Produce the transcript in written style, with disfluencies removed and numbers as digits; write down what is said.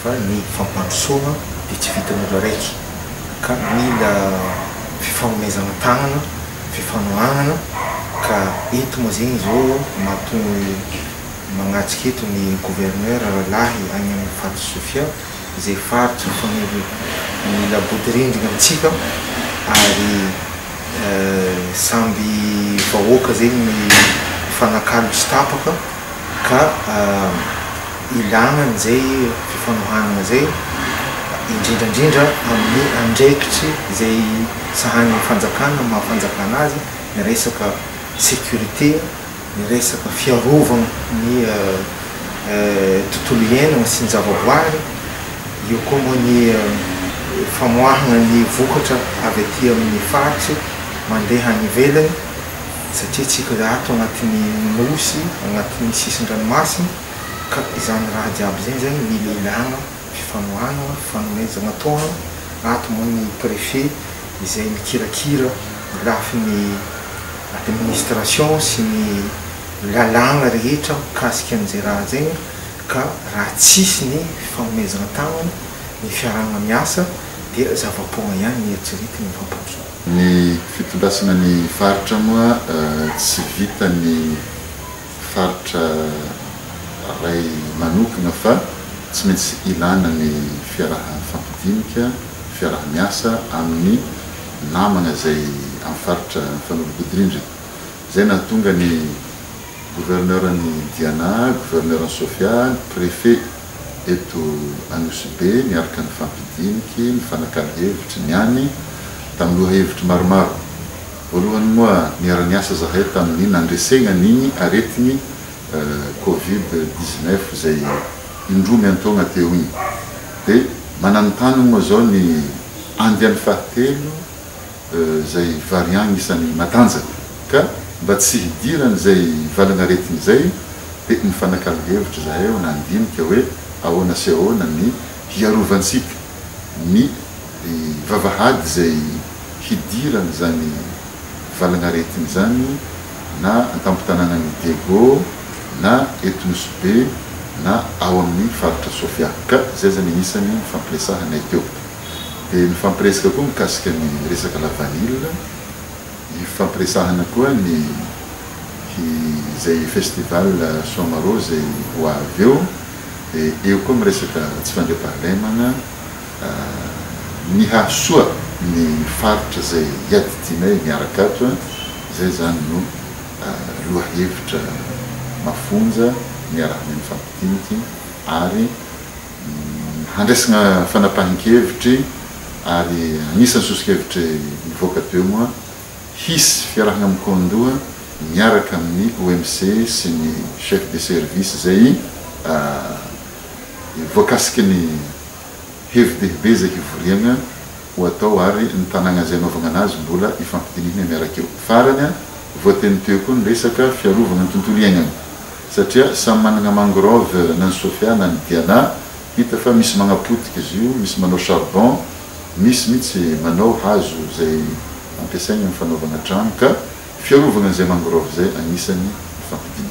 fa ny fampandrosoana dia tsy vitan'olo araiky ka mila fifanomezana tagnana fifanohanana ka eto moa zegny zao mahatonga magnatsika eto ny gouverneur lahy agny amin'ny faritra Sofia izay faritra mila bodirindrina amintsika ary samby vahoaka zegny ny fanakalo tsy tapaka ka ilana an'izay fifanohanana zay indrindrandrindra amin'ny andraikitry izay sahan'ny fanjakana mahafanjakana azy ny resaka sécurité ny resaka fiarovana ny tontolo iainana sy ny zavaboary io koa moa ny famoahana ny vokatra avy aty amin'ny faritry mandeha any ivelany satria tsika ato agnatin'ny nosy agnatin'ny sisin-dranomasina ka izany raha jiaby zay zany mila ilana fifanohana fifanomezana taona ato moa ny préfet izay mikirakira lafin'ny administration sy ny lalàna rehetra mikasika an'izay raha zegny ka raha tsisy ny fifanomezana tagnana ny fiarahana miasa dia zava-poagna ihany ny eritserity ny fampandrosoana. Ny fitondrasana ny faritra moa tsy vita ny faritra ray manokana fa tsy maintsy ilana ny fiaraha-fampidinika fiaraha-miasa amin'ny namana zay amin'ny faritra Fanolobodirindrina. Zay nahatonga ny gouverneur ny Diana, gouverneur ny Sofia, préfet eto Anosy-Be miaraka ny fampidiniky ny fanakalo hevitry niany tamin'ny lohahevitry maromaro. Voalohany moa niara-niasa zahay tamin'ny nandresegna n'igny aretigny Covid-19 zay indromy antaogna teo igny. Dia mananontany moa zao ny andiany fahatelo zay variant isan'ny matanjaka ka mba tsy hidirany zay valana aretigny zay dia ny fanakalo hevitry zahay nandinika hoe ahoana sy ahoana ny hiarovantsika ny vavahady zay hidirany zany valana aretigny zany na antampotanànan'ny Dego na eto Anosy-Be na ao amin'ny faritra Sofia ka zay zany isany fampiresahanay teo. Dia ny fampiresaka koa mikasika ny resaka la vanille fampiresahana koa ny zay festival Somaro zay ho avy eo dia eo koa miresaka tsy fandriam-pahalemana ny hahasoa ny faritra zay iaditinay miaraka ato zay zany no lohahevitra mafonja miaraka amin'ny fampidiniky ary handraisana fanapahan-kevitry ary anisany sosikevitry mivoaka teo moa hisy fiarahana amin'ny kondoa miaraka amin'ny OMC sy ny chef de service zay voakasiky ny hevi-dehibe zay hivoriagna ho atao ary ny tanàgna zay anaovagna anazy mbola ifampidinihina miaraka eo. Farany voateny teo koa ny resaka fiarovana ny tontolo iainana satria samy manana mangrove na ny Sofia na ny Diana hita fa misy magnapotika izy io, misy manao charbon, misy mihitsy manao hazo zay ampiasaigna amin'ny fanaovana trano ka fiarovana zay mangrove zay anisany fampidinihina.